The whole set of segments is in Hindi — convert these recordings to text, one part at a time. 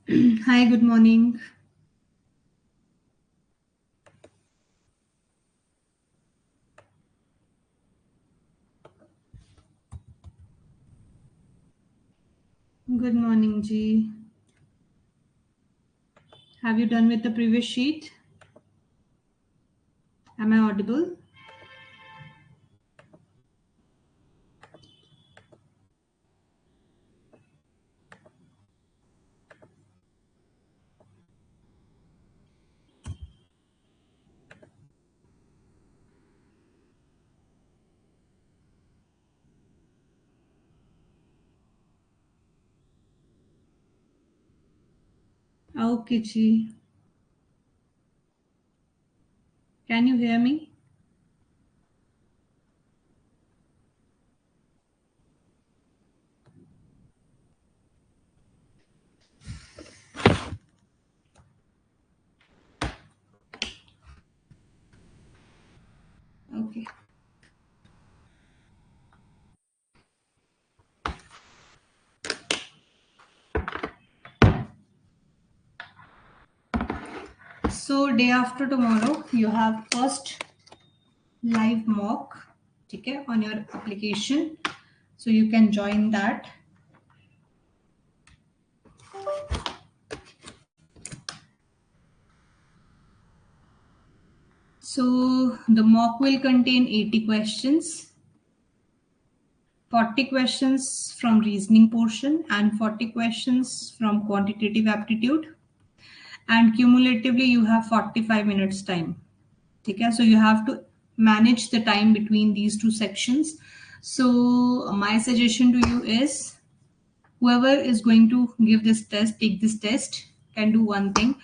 Hi, good morning. Good morning, Ji. Have you done with the previous sheet? Am I audible? Okay, Ji. Can you hear me? Okay. So, day after tomorrow, you have first live mock, okay, on your application. So, you can join that. So, the mock will contain 80 questions, 40 questions from reasoning portion, and 40 questions from quantitative aptitude. And cumulatively, you have 45 minutes time. Okay, so you have to manage the time between these two sections. So my suggestion to you is, whoever is going to give this test, take this test, can do one thing.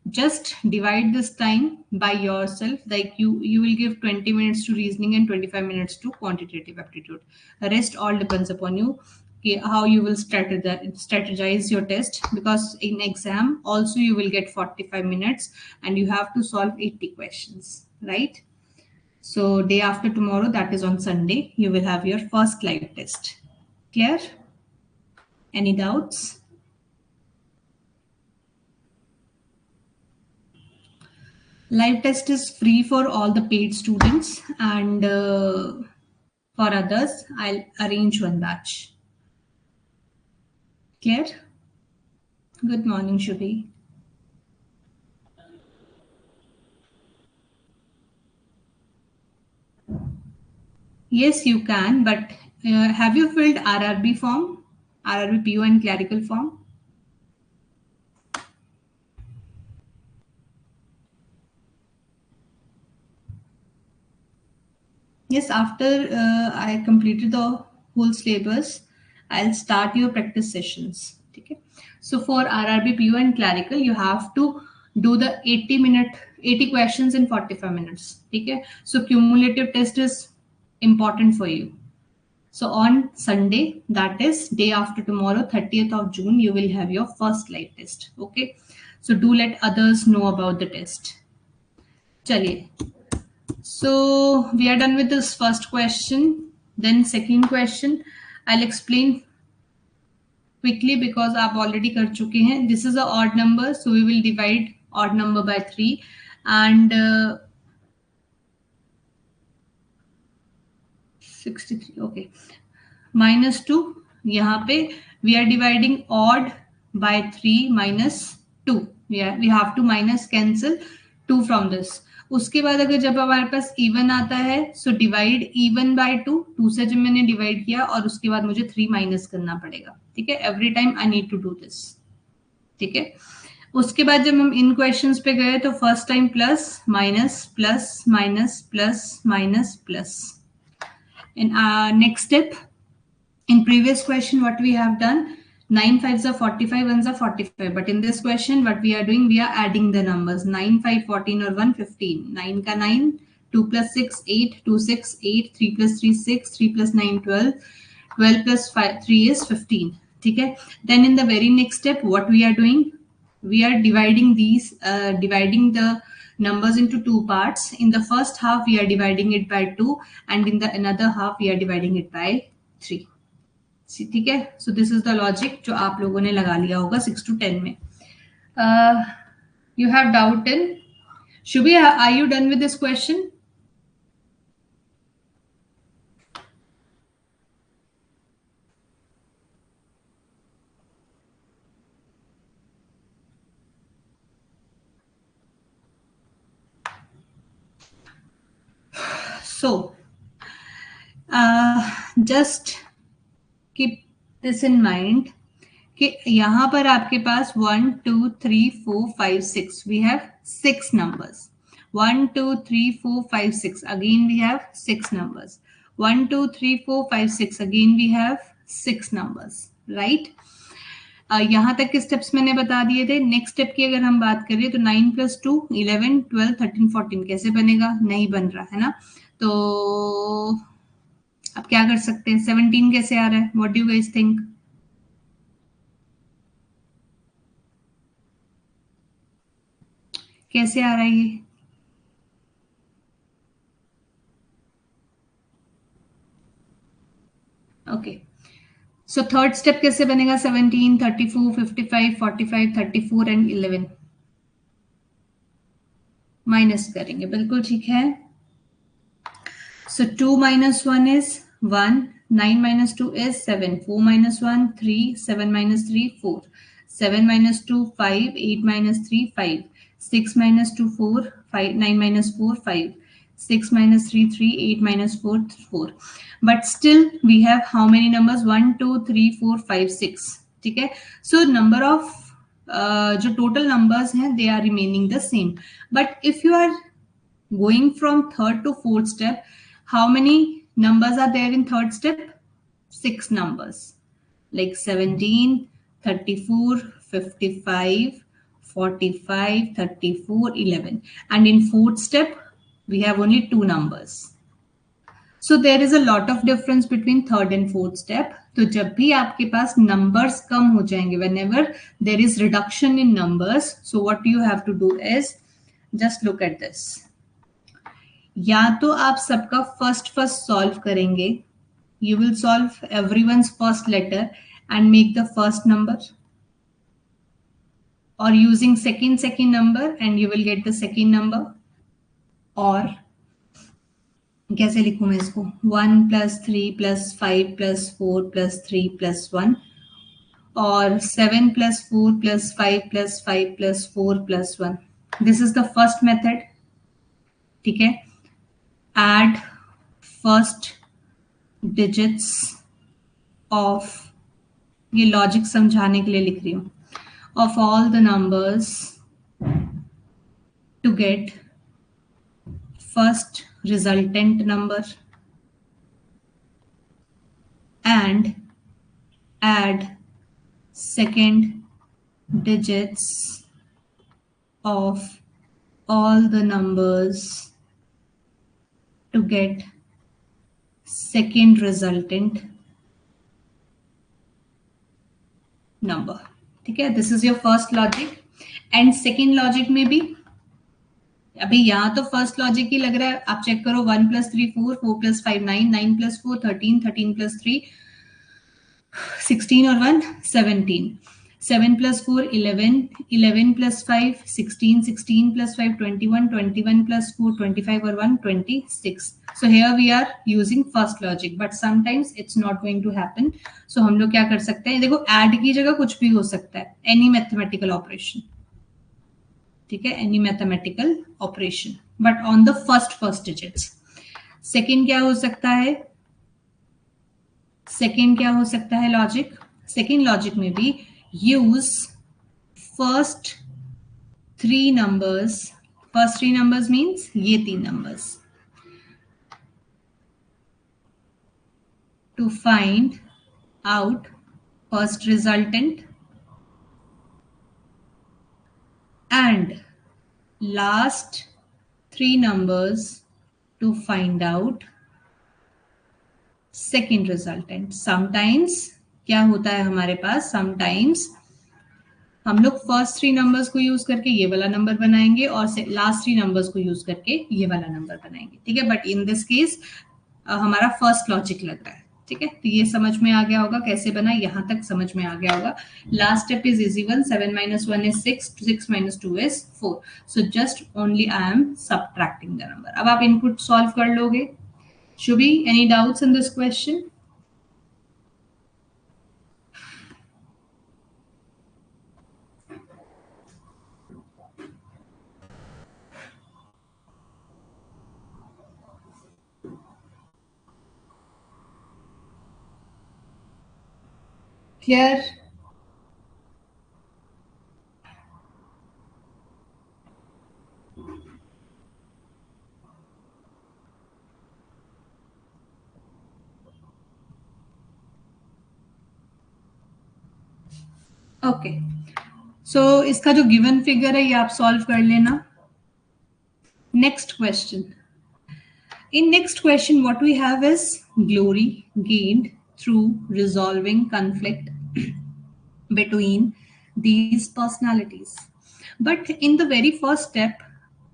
Just divide this time by yourself. Like you will give 20 minutes to reasoning and 25 minutes to quantitative aptitude. The rest all depends upon you. Okay, how you will strategize your test, because in exam also you will get 45 minutes and you have to solve 80 questions, right? So day after tomorrow, that is on Sunday, you will have your first live test. Clear? Any doubts? Live test is free for all the paid students, and for others, I'll arrange one batch. Clear? Good morning, Shubhi. Yes, you can, but have you filled RRB form? RRB PO and clerical form? Yes, after I completed the whole syllabus, I'll start your practice sessions. Okay. So for RRB, PO, and clerical, you have to do the 80 questions in 45 minutes. Okay. So cumulative test is important for you. So on Sunday, that is day after tomorrow, 30th of June, you will have your first live test. Okay. So do let others know about the test. Chaliye. So we are done with this first question. Then second question, I'll explain quickly because आप already कर चुके हैं. This is a odd number, so we will divide odd number by 3, and 63. Okay, -2. यहाँ पे we are dividing odd by 3 minus 2. We have to minus cancel 2 from this. उसके बाद अगर जब हमारे पास इवन आता है, सो डिवाइड इवन बाय 2. 2 से जब मैंने डिवाइड किया और उसके बाद मुझे 3 माइनस करना पड़ेगा. ठीक है, every time I need to do this. ठीक है, उसके बाद जब हम इन क्वेश्चंस पे गए तो first time plus minus plus minus plus minus plus. In next step, in previous question what we have done, 9 5s are 45, 1s are 45, but in this question what we are doing, we are adding the numbers. 9 5 14 or 1 15. 9 ka 9, 2 plus 6 8, 2 6 8, 3 plus 3 6, 3 plus 9 12, 12 plus 5 3 is 15. Okay, then in the very next step what we are doing, we are dividing the numbers into two parts. In the first half we are dividing it by 2, and in the another half we are dividing it by 3. ठीक है, so this is the logic जो आप लोगों ने लगा लिया होगा 6 to 10 में. You have doubt in? Shubhi, are you done with this question? So, just keep this in mind कि यहाँ पर आपके पास 1 2 3 4 5 6 we have 6 numbers. 1 2 3 4 5 6 again we have 6 numbers. 1 2 3 4 5 6 again we have 6 numbers, right? यहाँ तक के स्टेप्स मैंने बता दिए थे. नेक्स्ट स्टेप की अगर हम बात करें तो 9 + 2 11 12 13 14 कैसे बनेगा? नहीं बन रहा है ना. तो अब क्या कर सकते हैं? 17 कैसे आ रहा है? What do you guys think? कैसे आ रहा है ये? ओके, सो थर्ड स्टेप कैसे बनेगा? 17 34 55 45 34 एंड 11 माइनस करेंगे. बिल्कुल ठीक है. सो 2 - 1 is 1, 9 - 2 is 7, 4 - 1 3, 7 - 3 4, 7 - 2 5, 8 - 3 5, 6 - 2 4, 5 9 - 4 5, 6 - 3 3, 8 - 4 4. But still we have how many numbers? 1 2 3 4 5 6. ठीक है. So number of जो total numbers हैं they are remaining the same. But if you are going from third to fourth step, how many numbers are there in third step? 6 numbers, like 17, 34, 55, 45, 34, 11. And in fourth step, we have only 2 numbers. So there is a lot of difference between third and fourth step. तो जब भी आपके पास numbers कम हो जाएंगे, whenever there is reduction in numbers, so what you have to do is just look at this. या तो आप सबका फर्स्ट सॉल्व करेंगे. You will solve everyone's first letter and make the first number, or using second number and you will get the second number. और कैसे लिखूं मैं इसको? 1 + 3 + 5 + 4 + 3 + 1, और 7 + 4 + 5 + 5 + 4 + 1. This is the first method. ठीक है. Add first digits of, ये लॉजिक समझाने के लिए लिख रही हूं, of all the numbers to get first resultant number and add second digits of all the numbers to get second resultant number. ठीक है. This is your first logic. And second logic में भी अभी यहाँ तो फर्स्ट लॉजिक ही लग रहा है. आप चेक करो. 1 + 3 4, 4 + 5 9, 9 + 4 13, 13 + 3 16 और 1 17, 7 + 4 11, 11 + 5 16, 16 + 5 21, 21 + 4 25 और 1 26. So here we are using first logic, but sometimes it's not going to happen. So हम लोग क्या कर सकते हैं? देखो, add की जगह कुछ भी हो सकता है. Any mathematical operation. ठीक है. Any mathematical operation, but on the first digits. Second क्या हो सकता है? सेकेंड क्या हो सकता है लॉजिक? सेकेंड लॉजिक में भी use first 3 numbers. First 3 numbers means ये 3 numbers to find out first resultant and last 3 numbers to find out second resultant. Sometimes क्या होता है हमारे पास? समटाइम्स हम लोग फर्स्ट 3 नंबर्स को यूज करके ये वाला नंबर बनाएंगे और लास्ट 3 नंबर्स को यूज करके ये वाला नंबर बनाएंगे. ठीक है. बट इन दिस केस हमारा फर्स्ट लॉजिक लग रहा है. ठीक है, तो ये समझ में आ गया होगा कैसे बना, यहाँ तक समझ में आ गया होगा. Last step is easy one. 7 minus 1 is 6, 6 minus 2 is 4. So just only I am subtracting the number. अब आप इनपुट सॉल्व कर लोगे. Shubhi, any doubts in this question? Clear? Okay, so इसका जो गिवन फिगर है ये आप सॉल्व कर लेना. Next question. In next question, what we have is glory gained through resolving conflict between these personalities. But in the very first step,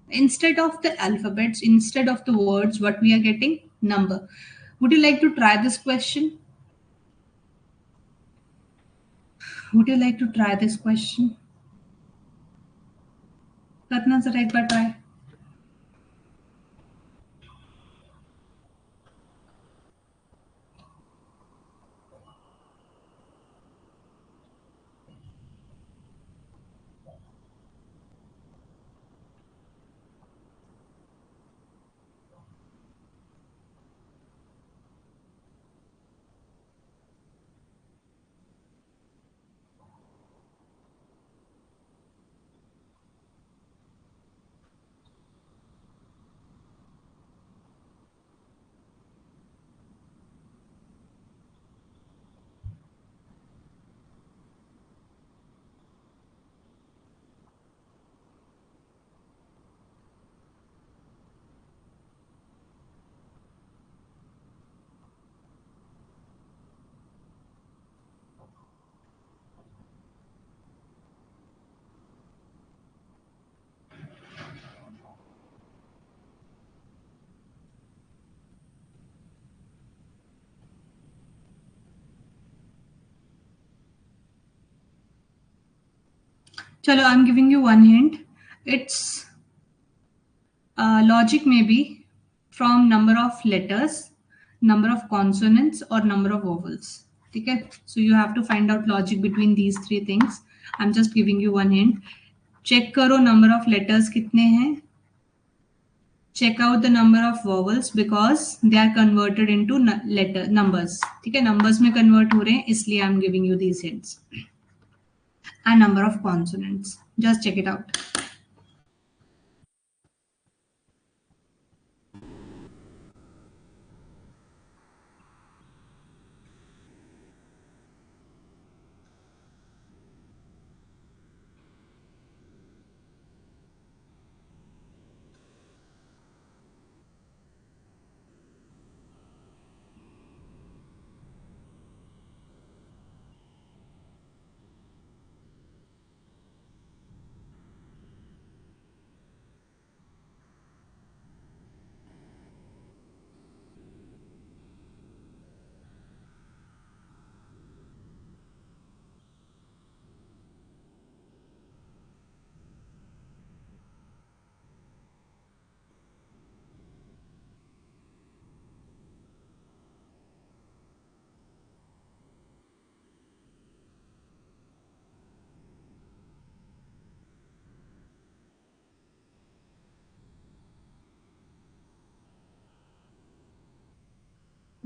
instead of the alphabets, instead of the words, what we are getting? Number. Would you like to try this question? Would you like to try this question? करना जरा एक बार try. Chalo, I'm giving you one hint. Its logic may be from number of letters, number of consonants, or number of vowels. Okay, so you have to find out logic between these three things. I'm just giving you one hint. Check करो number of letters कितने हैं. Check out the number of vowels because they are converted into letter numbers. ठीक है, numbers में convert हो रहे हैं इसलिए I'm giving you these hints. And number of consonants. Just check it out.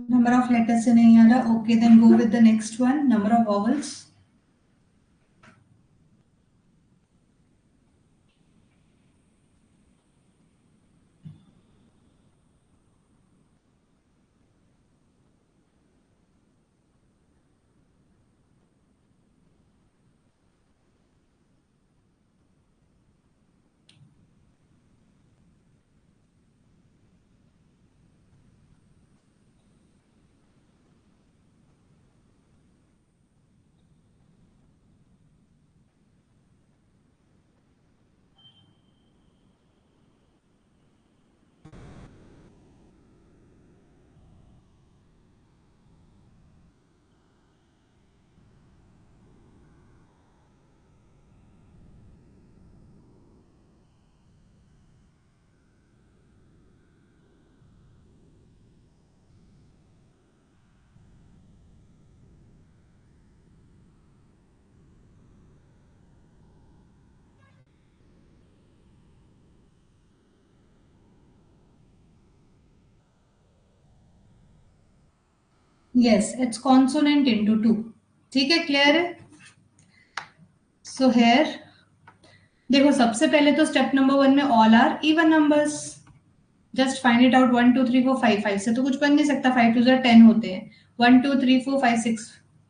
Number of letters से नहीं आ रहा. Okay, then go with the next one. Number of vowels. Yes, it's consonant into 2. ठीक है, क्लियर है? सो हेयर देखो, सबसे पहले तो स्टेप नंबर 1 में all are even numbers. Just find it out. 1 2 3 4 5. 5 से तो कुछ बन नहीं सकता. 5 2 10 होते हैं. 1 2 3 4 5 6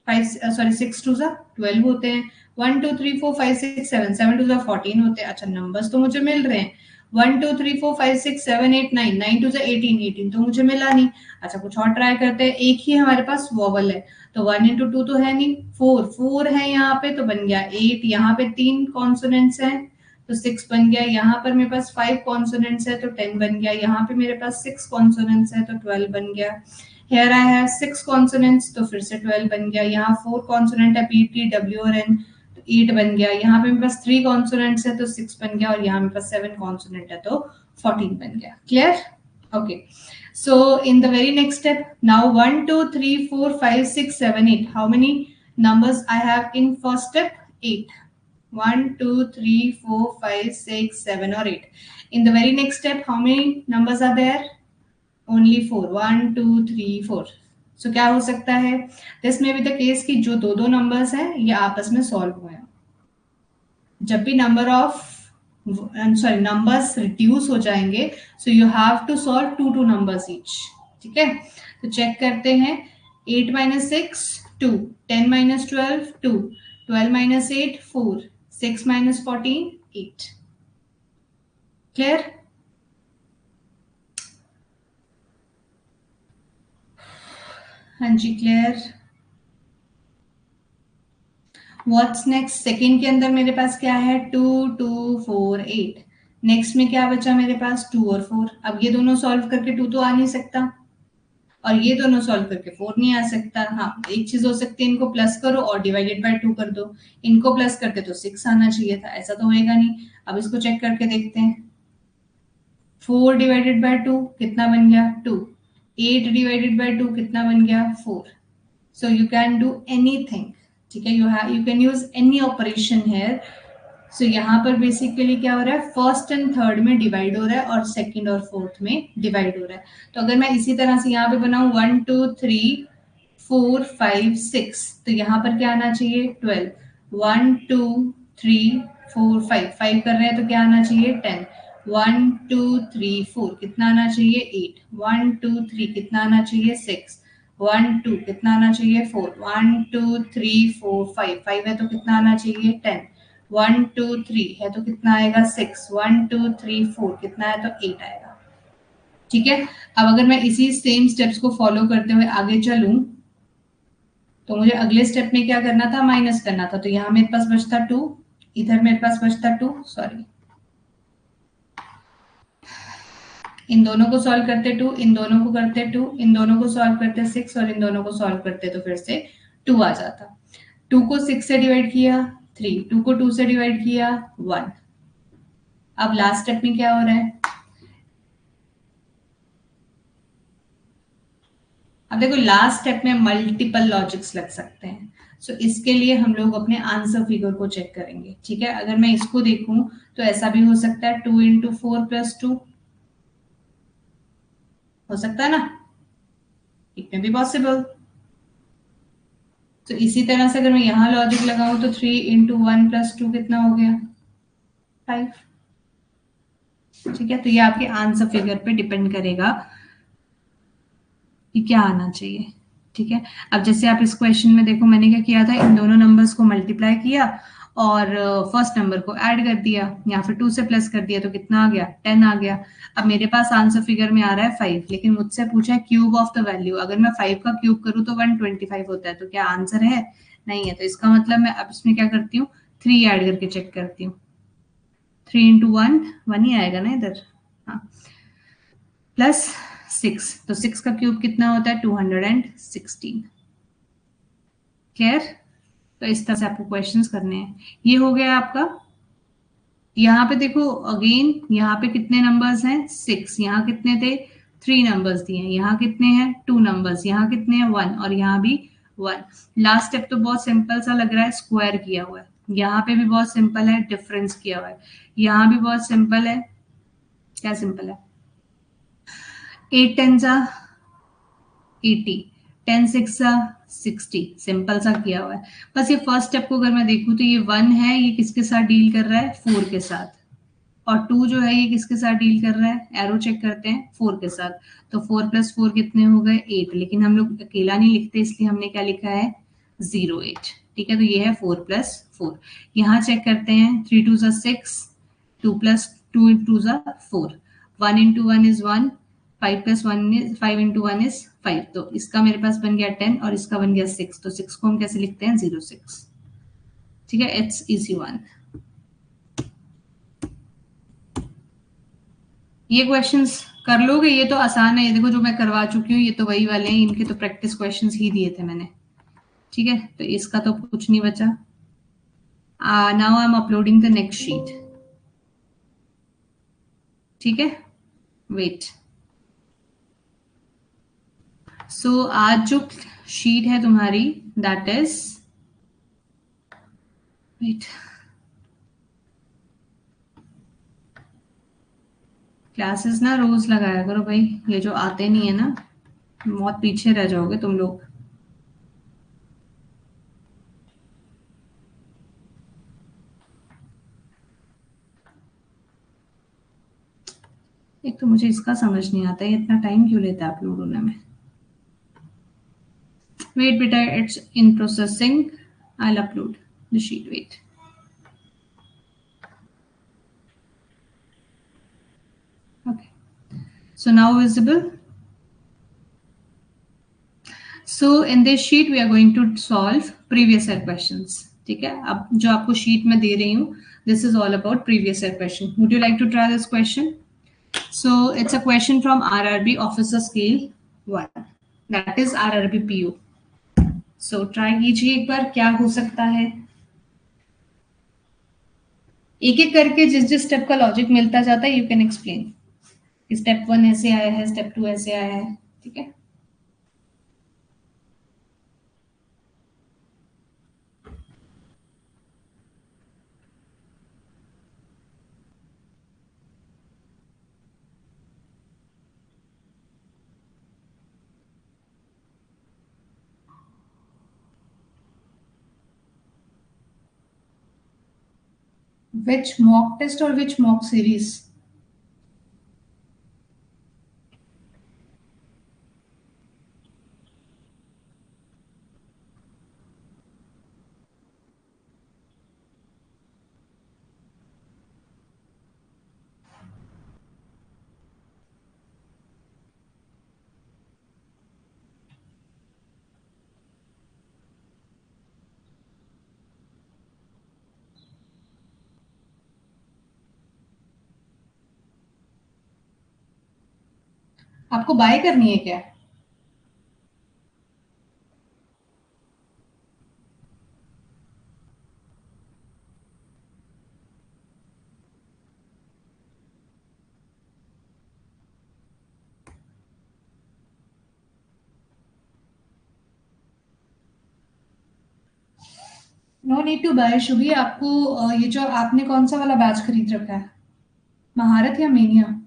5 सॉरी 6 2 12 होते हैं. 1 2 3 4 5 6 7 7 2 14 होते हैं. अच्छा, नंबर्स तो मुझे मिल रहे हैं. 1 2 3 4 5 6 7 8 9 9 2 18 18 तो मुझे मिला नहीं. अच्छा, कुछ और ट्राई करते हैं. एक ही हमारे पास वॉवल है, तो 1 इंटू 2 तो है नहीं. 4 4 है यहाँ पे, तो बन गया 8. यहाँ पे 3 कॉन्सोनेंट्स हैं, तो 6 बन गया. यहाँ पर मेरे पास 5 कॉन्सोनेंट्स है, तो 10 बन गया. यहाँ पे मेरे पास 6 कॉन्सोनेंट्स है, तो 12 बन गया. हेयर आई हैव 6 कॉन्सोनेंट्स, तो फिर से 12 बन गया. यहाँ 4 कॉन्सोनेंट है, पी टी डब्ल्यू और एन, तो 8 बन गया. यहाँ पे मेरे पास 3 कॉन्सोनेंट्स है, तो 6 बन गया. और यहाँ मेरे पास 7 कॉन्सोनेंट है, तो 14 बन गया. Clear? Okay. So in the very next step, now 1 2 3 4 5 6 7 8. How many numbers I have in first step? 8. 1 2 3 4 5 6 7 or 8. In the very next step, how many numbers are there? Only 4. 1 2 3 4. So क्या हो सकता है? This may be the case कि जो दो दो numbers हैं ये आपस में solve हुए हैं. जब भी नंबर्स रिड्यूस हो जाएंगे, so you have to solve two numbers each. ठीक है, तो चेक करते हैं. 8 minus 6 2, 10 minus 12 2, 12 minus 8 4, 6 minus 14 8. Clear? हाँ जी, क्लियर. What's next? सेकेंड के अंदर मेरे पास क्या है? 2 2 4 8. नेक्स्ट में क्या बचा मेरे पास? 2 और 4. अब ये दोनों सॉल्व करके 2 तो आ नहीं सकता, और ये दोनों सॉल्व करके 4 नहीं आ सकता. हाँ, एक चीज हो सकती है, इनको प्लस करो और डिवाइडेड बाय 2 कर दो. इनको प्लस करके तो 6 आना चाहिए था, ऐसा तो होएगा नहीं. अब इसको चेक करके देखते हैं. 4 डिवाइडेड बाय 2 कितना बन गया? 2. 8 डिवाइडेड बाय 2 कितना बन गया? 4. So you can do anything. ठीक है, you can use any operation here. So यहाँ पर बेसिकली क्या हो रहा है? फर्स्ट एंड थर्ड में डिवाइड हो रहा है और सेकंड और फोर्थ में डिवाइड हो रहा है. तो अगर मैं इसी तरह से यहाँ पे बनाऊं 1 2 3 4 5 6, तो यहाँ पर क्या आना चाहिए? 12. 1 2 3 4 5 5 कर रहे हैं, तो क्या आना चाहिए? 10. 1 2 3 4 कितना आना चाहिए? 8. 1 2 3 कितना आना चाहिए? 6. 1 2 कितना आना चाहिए? 4. 1 2 3 4 5 5 है, तो कितना आना चाहिए? 10. 1 2 3 है, तो कितना आएगा? 6. 1 2 3 4 कितना है? तो 8 आएगा. ठीक है, अब अगर मैं इसी सेम स्टेप्स को फॉलो करते हुए आगे चलूं, तो मुझे अगले स्टेप में क्या करना था? माइनस करना था. तो यहाँ मेरे पास बचता 2, इधर मेरे पास बचता 2. सॉरी, इन दोनों को सॉल्व करते 2, इन दोनों को करते 2, इन दोनों को सॉल्व करते 6, और इन दोनों को सॉल्व करते तो फिर से 2 आ जाता. 2 को 6 से डिवाइड किया 3, 2 को 2 से डिवाइड किया 1. अब लास्ट स्टेप में क्या हो रहा है? अब देखो, लास्ट स्टेप में मल्टीपल लॉजिक्स लग सकते हैं. सो इसके लिए हम लोग अपने आंसर फिगर को चेक करेंगे. ठीक है, अगर मैं इसको देखूं तो ऐसा भी हो सकता है 2 इंटू 4 प्लस 2 हो सकता है ना? इट में बी पॉसिबल. तो इसी तरह से अगर मैं यहाँ लॉजिक लगाऊं तो 3 इंटू 1 प्लस 2 कितना हो गया? 5. ठीक है, तो ये आपके आंसर फिगर पे डिपेंड करेगा कि क्या आना चाहिए. ठीक है, अब जैसे आप इस क्वेश्चन में देखो, मैंने क्या किया था? इन दोनों नंबर्स को मल्टीप्लाई किया और फर्स्ट नंबर को ऐड कर दिया, या फिर 2 से प्लस कर दिया, तो कितना आ गया? 10 आ गया. अब मेरे पास आंसर फिगर में आ रहा है 5, लेकिन मुझसे पूछा है क्यूब ऑफ द वैल्यू. अगर मैं 5 का क्यूब करूं तो 125 होता है, तो क्या आंसर है? नहीं है. तो इसका मतलब मैं अब इसमें क्या करती हूँ? 3 ऐड करके चेक करती हूँ. 3 इंटू 1 1 ही आएगा ना इधर. हाँ, प्लस 6, तो 6 का क्यूब कितना होता है? 216. क्लियर? तो इस तरह से आपको क्वेश्चंस करने हैं. ये हो गया आपका. यहाँ पे देखो अगेन, यहाँ पे कितने नंबर्स हैं? 6. यहाँ कितने थे? 3 नंबर्स दिए हैं. यहाँ कितने हैं? 2 नंबर्स. यहाँ कितने हैं? 1. और यहाँ भी 1. लास्ट स्टेप तो बहुत सिंपल सा लग रहा है, स्क्वायर किया हुआ है. यहाँ पे भी बहुत सिंपल है, डिफरेंस किया हुआ है. यहाँ भी बहुत सिंपल है. क्या सिंपल है? 8 10 जा 80. 10 6 60, सिंपल सा किया हुआ है। बस ये फर्स्ट स्टेप को अगर मैं देखूं तो ये 1 है, ये किसके साथ डील कर रहा है, 4 के साथ, और 2 जो है ये किसके साथ डील कर रहा है, एरो चेक करते हैं, 4 के साथ। तो 4 + 4 कितने हो गए, 8, लेकिन हम लोग अकेला नहीं लिखते, इसलिए हमने क्या लिखा है, 08। ठीक है, तो ये है 4 + 4। यहाँ चेक करते हैं, 3 2 6, 2 + 2 2 4, 1 × 1 is 1, 5 + 1 is 5 × 1 is 5। तो इसका मेरे पास बन गया 10 और इसका बन गया 6। तो 6 को हम कैसे लिखते हैं, 06। ठीक है, इट्स इजी वन। ये क्वेश्चंस कर लोगे, ये तो आसान है, ये देखो जो मैं करवा चुकी हूँ, ये तो वही वाले हैं, इनके तो प्रैक्टिस क्वेश्चंस ही दिए थे मैंने। ठीक है, तो इसका तो कुछ नहीं बचा। Now I am uploading the next sheet. ठीक है, वेट। सो आज जो शीट है तुम्हारी, दैट इज, वेट, क्लासेस ना रोज लगाया करो भाई, ये जो आते नहीं है ना, बहुत पीछे रह जाओगे तुम लोग। एक तो मुझे इसका समझ नहीं आता है, इतना टाइम क्यों लेता है अपलोड होने में। वेट बेटा, it's in processing, I will upload the sheet, wait. Okay, so now visible. So in this sheet we are going to solve previous year questions. ठीक है, अब जो आपको शीट में दे रही हूँ, this is all about previous year question. Would you like to try this question? So it's a question from RRB Officer Scale 1, that is RRB PO. So try कीजिए एक बार, क्या हो सकता है। एक एक करके जिस जिस स्टेप का लॉजिक मिलता जाता है, यू कैन एक्सप्लेन। स्टेप 1 ऐसे आया है, स्टेप 2 ऐसे आया है। ठीक है, which mock test or which mock series? आपको बाय करनी है क्या? No need to buy Shubhi. आपको ये जो आपने कौन सा वाला बैच खरीद रखा है, महारत या मेनिया?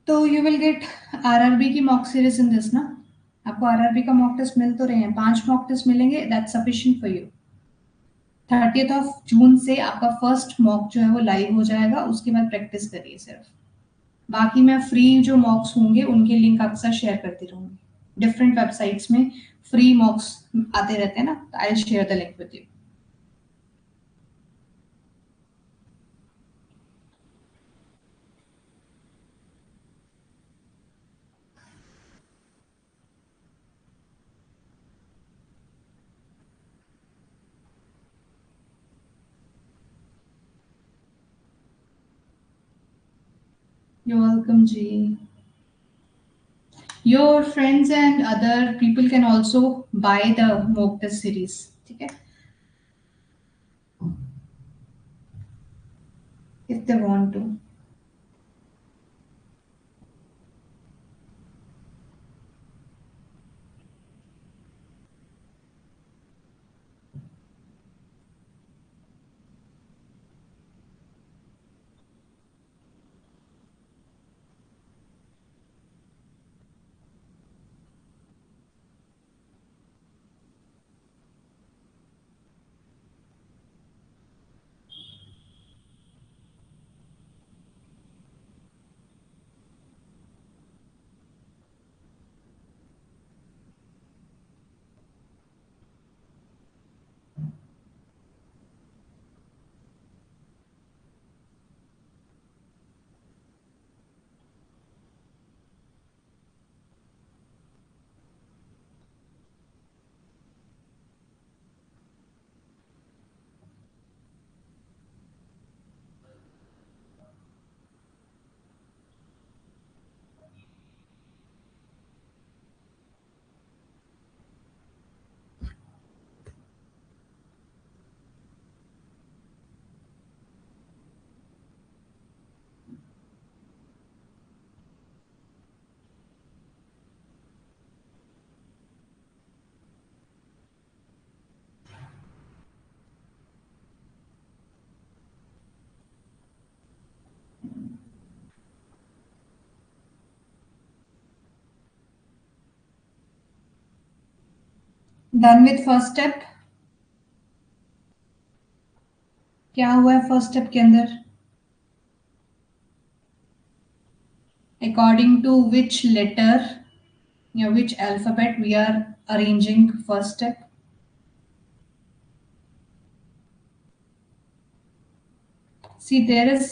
तो यू विल गेट आरआरबी की मॉक सीरीज इन दिस ना। आपको आरआरबी का मॉक टेस्ट मिल तो रहे हैं, 5 मॉक टेस्ट मिलेंगे, दैट्स सफिशिएंट फॉर यू। 30 जून से आपका फर्स्ट मॉक जो है वो लाइव हो जाएगा, उसके बाद प्रैक्टिस करिए सिर्फ। बाकी मैं फ्री जो मॉक्स होंगे उनके लिंक आपके साथ शेयर करती रहूंगी। डिफरेंट वेबसाइट्स में फ्री मॉक्स आते रहते हैं ना, I will share the link with you. You're welcome, Ji. Your friends and other people can also buy the mock test series. ठीक है, if they want to. Done with first step. क्या हुआ है फर्स्ट स्टेप के अंदर? According to which letter, which alphabet we are arranging first step? See, there is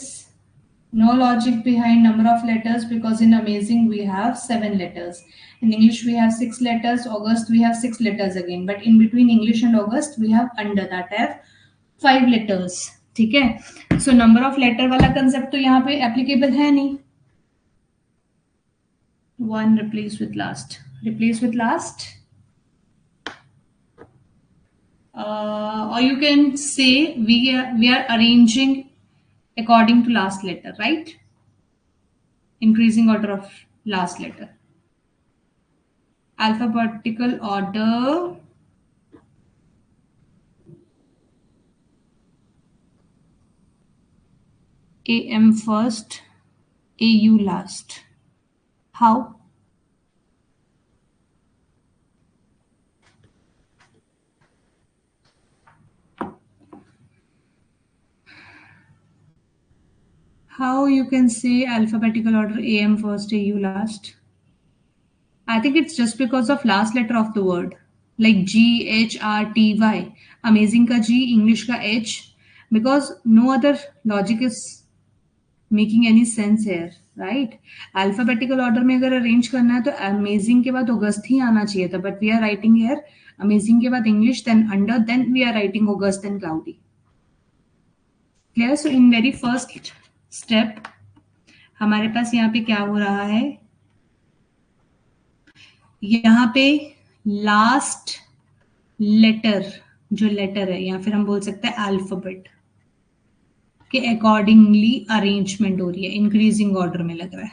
no logic behind number of letters because in Amazing we have 7 letters. In English we have 6 letters. August we have 6 letters again. But in between English and August we have under that have 5 letters. ठीक है. So number of letter वाला concept तो यहाँ पे applicable है नहीं. One replace with last. Replace with last. Or you can say we are arranging according to last letter, right? Increasing order of last letter. Alphabetical order. AM first, AU last. How? How you can say alphabetical order AM first, AU last? I think it's just because of last letter of the word. Like G, H, R, T, Y. Amazing ka G, English ka H. Because no other logic is making any sense here, right. Alphabetical order में अगर अरेंज करना है तो अमेजिंग के बाद अगस्त ही आना चाहिए था, but we are writing here amazing के बाद English, then under, then we are writing August, then cloudy. Clear. So in very first step हमारे पास यहाँ पे क्या हो रहा है, यहाँ पे लास्ट लेटर जो लेटर है, या फिर हम बोल सकते हैं अल्फाबेट के अकॉर्डिंगली अरेंजमेंट हो रही है, इंक्रीजिंग ऑर्डर में लग रहा है.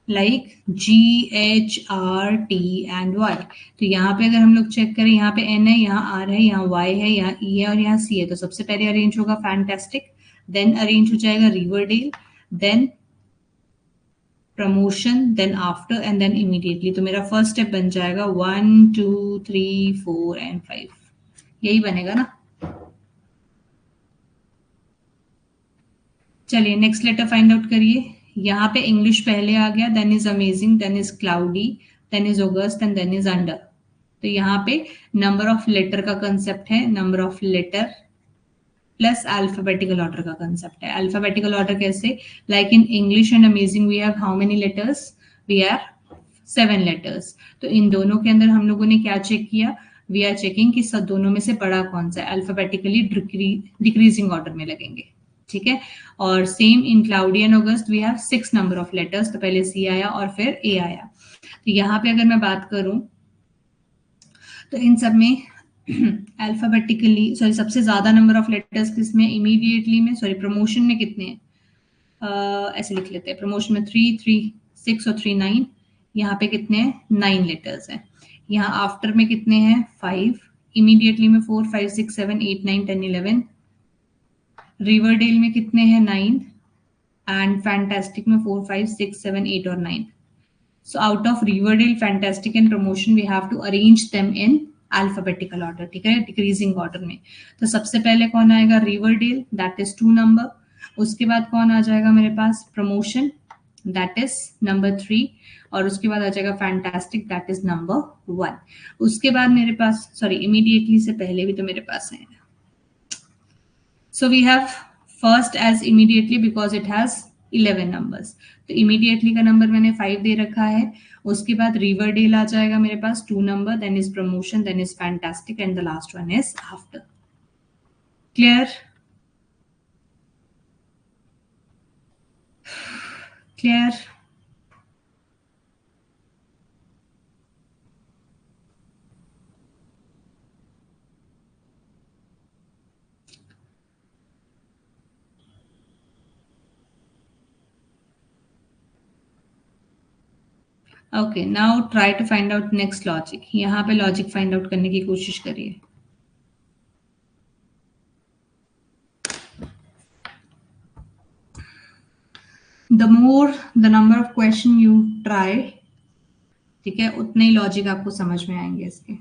Like GHRT and Y. तो यहाँ पे अगर हम लोग चेक करें, यहाँ पे N है, यहाँ R है, यहाँ Y है, यहाँ E है और यहाँ C है. तो सबसे पहले अरेंज होगा फैंटास्टिक, देन अरेंज हो जाएगा Riverdale, then promotion, then after and then immediately. तो मेरा फर्स्ट स्टेप बन जाएगा 1 2 3 4 एंड 5. यही बनेगा ना. चलिए नेक्स्ट लेटर फाइंड आउट करिए. यहाँ पे इंग्लिश पहले आ गया, then is amazing, then is cloudy, then is August and then is under. तो यहाँ पे नंबर ऑफ लेटर का कंसेप्ट है, number of letter plus alphabetical order का कंसेप्ट है. अल्फाबेटिकल ऑर्डर कैसे? Like in English and amazing we have how many letters? We are 7 letters. तो इन दोनों के अंदर हम लोगों ने क्या चेक किया? वी आर चेकिंग कि सब दोनों में से बड़ा कौन सा है. अल्फाबेटिकली डिक्रीजिंग ऑर्डर में लगेंगे, ठीक है. और same in cloudy and August we have 6 number of letters. तो पहले C आया और फिर A आया. तो यहाँ पे अगर मैं बात करूं तो इन सब में अल्फाबेटिकली सबसे ज्यादा नंबर ऑफ लेटर्स किसमें? इमीडिएटली में, प्रमोशन में कितने हैं? ऐसे लिख लेते हैं. प्रमोशन में 3 3 6 और 3 9. यहाँ पे कितने हैं? 9 लेटर्स हैं. यहाँ आफ्टर में कितने हैं? 5. इमीडिएटली में 4 5 6 7 8 9 10 11. रिवरडेल में कितने हैं? 9. एंड फैंटास्टिक में 4 5 6 7 8 और 9. So out of Riverdale, fantastic and promotion we have to arrange them in alphabetical order, ठीक है, डिक्रीजिंग ऑर्डर में. तो सबसे पहले कौन आएगा? Riverdale, that is 2 number. उसके बाद कौन आ जाएगा मेरे पास? Promotion, that is number 3. और उसके बाद आ जाएगा फैंटास्टिक, दैट इज नंबर 1. उसके बाद मेरे पास इमीडिएटली से पहले भी तो मेरे पास है. So we have first as immediately because it has 11 numbers. तो immediately का नंबर मैंने 5 दे रखा है. उसके बाद रिवरडेल आ जाएगा मेरे पास 2 number, then is promotion, then is fantastic and the last one is after. Clear? Clear? Okay, now try to find out next logic. यहाँ पे लॉजिक फाइंड आउट करने की कोशिश करिए. The more the number of question you try, ठीक है, उतने ही लॉजिक आपको समझ में आएंगे इसके.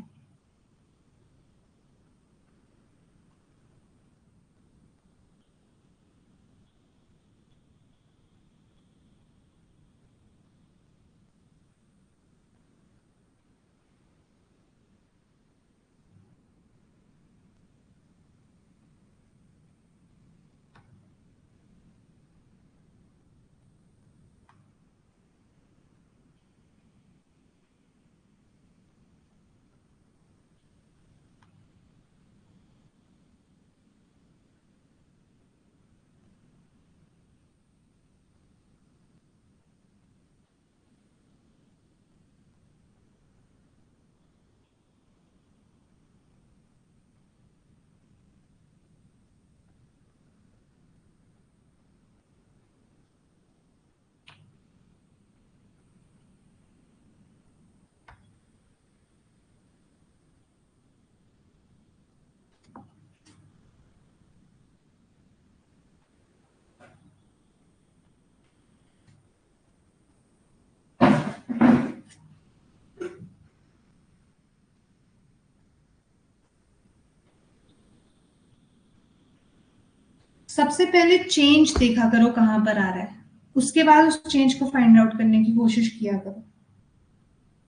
सबसे पहले चेंज देखा करो कहां पर आ रहा है, उसके बाद उस चेंज को फाइंड आउट करने की कोशिश किया करो।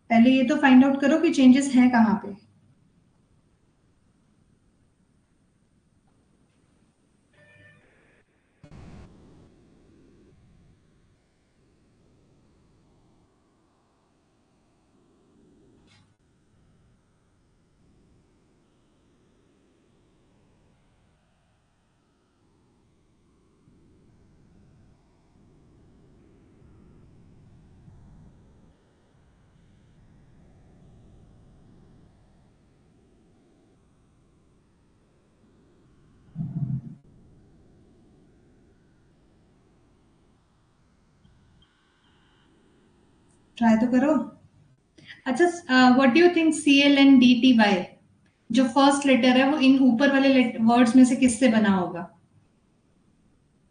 पहले ये तो फाइंड आउट करो कि चेंजेस हैं कहां पे। ट्राई तो करो। अच्छा, what do you think CLNDTY जो फर्स्ट लेटर है वो इन ऊपर वाले वर्ड्स में से किससे बना होगा?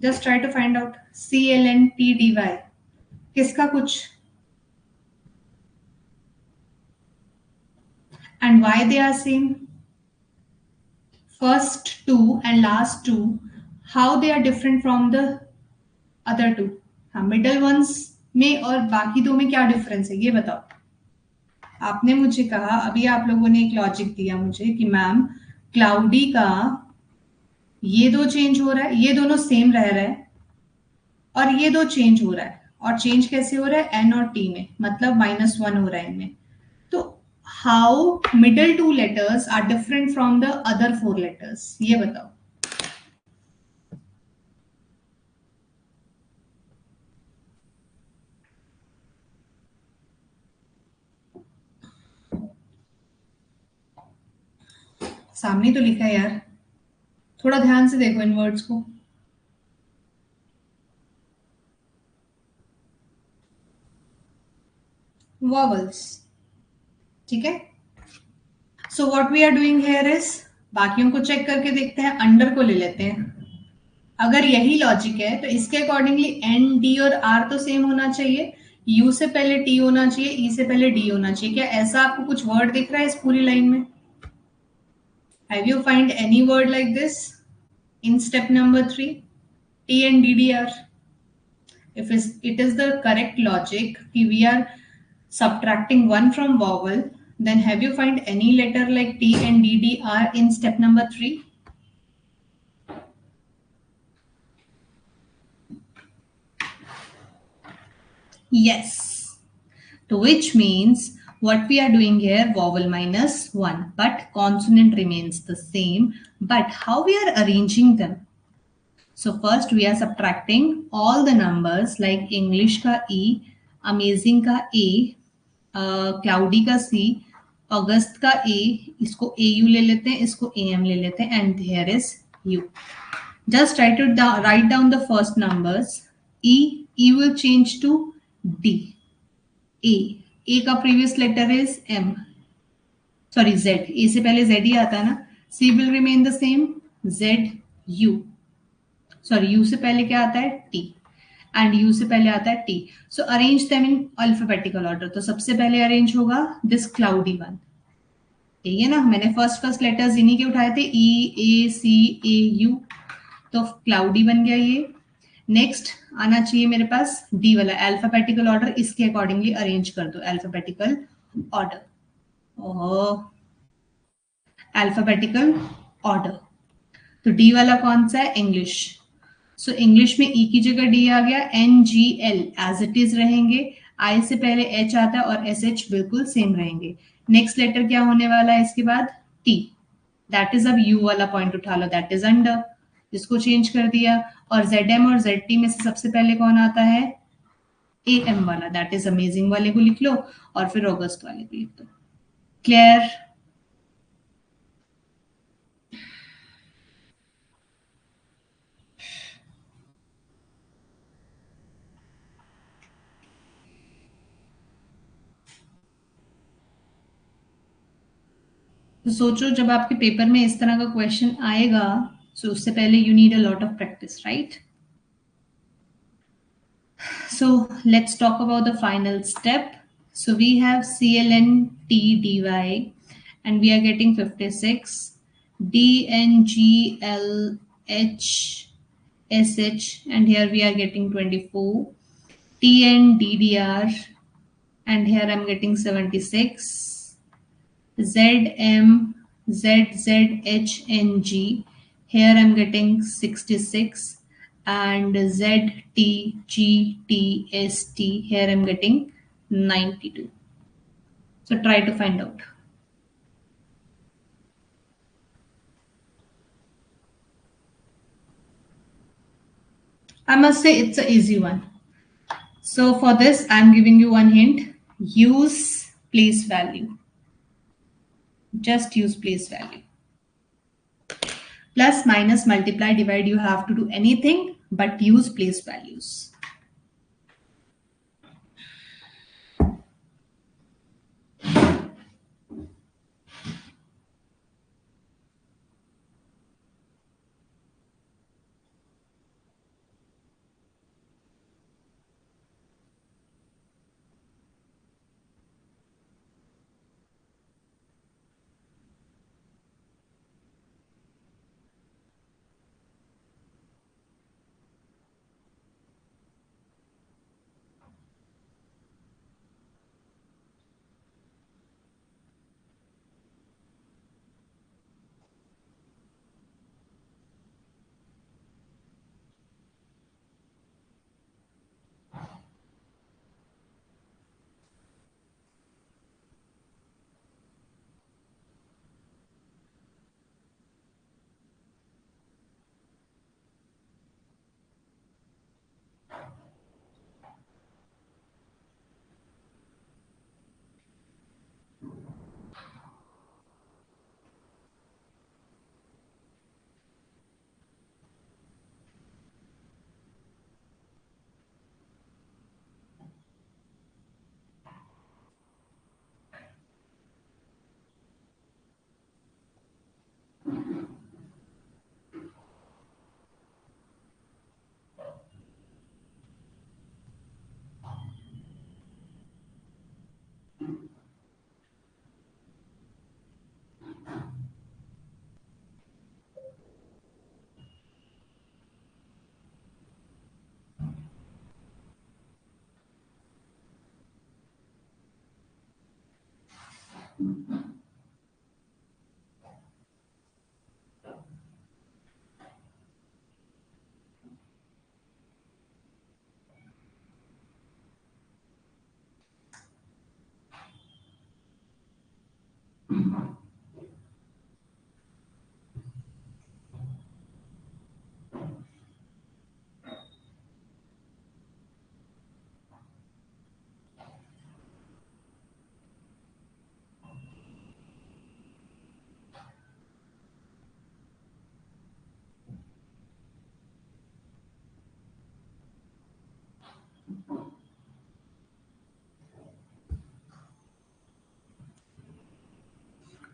Just try to find out. CLNTDY किसका कुछ, and why they are same? First two and last two, how they are different from the other two? हाँ, मिडल वंस में और बाकी दो में क्या डिफरेंस है ये बताओ। आपने मुझे कहा, अभी आप लोगों ने एक लॉजिक दिया मुझे कि मैम क्लाउडी का ये दो चेंज हो रहा है, ये दोनों सेम रह रहा है, और ये दो चेंज हो रहा है। और चेंज कैसे हो रहा है? N और T में, मतलब -1 हो रहा है इनमें। तो how middle two letters are different from the other 4 letters, ये बताओ। सामने तो लिखा है यार, थोड़ा ध्यान से देखो इन वर्ड्स को। वॉवल्स, ठीक है। So what we are doing here is, बाकियों को चेक करके देखते हैं, अंडर को ले लेते हैं। अगर यही लॉजिक है तो इसके अकॉर्डिंगली एन, डी और आर तो सेम होना चाहिए। यू से पहले टी होना चाहिए, ई से पहले डी होना चाहिए। क्या ऐसा आपको कुछ वर्ड दिख रहा है इस पूरी लाइन में? Have you find any word like this in step number 3? T and D D R, if it is the correct logic कि we are subtracting one from vowel, then have you find any letter like T and D D R in step number 3? Yes. So which means what we are doing here, vowel -1, but consonant remains the same. But how we are arranging them? So first we are subtracting all the numbers like English का E, Amazing का A, क्लाउडी का C, अगस्त का A, इसको AU ले लेते हैं, इसको AM ले लेते हैं, and here is U. Just try to write down the first numbers. E will change to D. A का previous letter is M. Sorry, Z. A से पहले Z ही आता है ना. C will remain the same. Z, U. Sorry, you से पहले क्या आता है? टी, एंड यू से पहले आता है T. So arrange them in alphabetical order. तो सबसे पहले अरेंज होगा दिस क्लाउडी वन, ठीक है ना। मैंने फर्स्ट लेटर्स इन्हीं के उठाए थे, ई, ए, सी, ए, यू, तो क्लाउडी बन गया ये। नेक्स्ट आना चाहिए मेरे पास डी वाला, अल्फाबेटिकल ऑर्डर, इसके अकॉर्डिंगली अरेंज कर दो अल्फाबेटिकल ऑर्डर। अल्फाबेटिकल ऑर्डर, तो डी वाला कौन सा है? इंग्लिश। सो इंग्लिश में ई की जगह डी आ गया, NGL एज इट इज रहेंगे, आई से पहले एच आता है और SH बिल्कुल सेम रहेंगे। नेक्स्ट लेटर क्या होने वाला है इसके बाद? टी, दैट इज, अब यू वाला पॉइंट उठा लो, दैट इज अंडर, जिसको चेंज कर दिया। और ZM और ZT में से सबसे पहले कौन आता है? AM वाला, दैट इज अमेजिंग वाले को लिख लो, और फिर अगस्त वाले को लिख दो। क्लियर? तो सोचो जब आपके पेपर में इस तरह का क्वेश्चन आएगा, सो उससे पहले you need a lot of practice, right? So let's talk about the final step. So we have CLNTDY and we are getting 56, DNGLH SH, and here we are getting 24. TN DDR, and here I'm getting 76. ZM ZZHNG, here I'm getting 66, and ZTGTST, here I'm getting 92. So try to find out. I must say it's an easy one. So for this, I'm giving you one hint. Use place value. Just use place value. Plus, minus, multiply, divide, you have to do anything but use place values.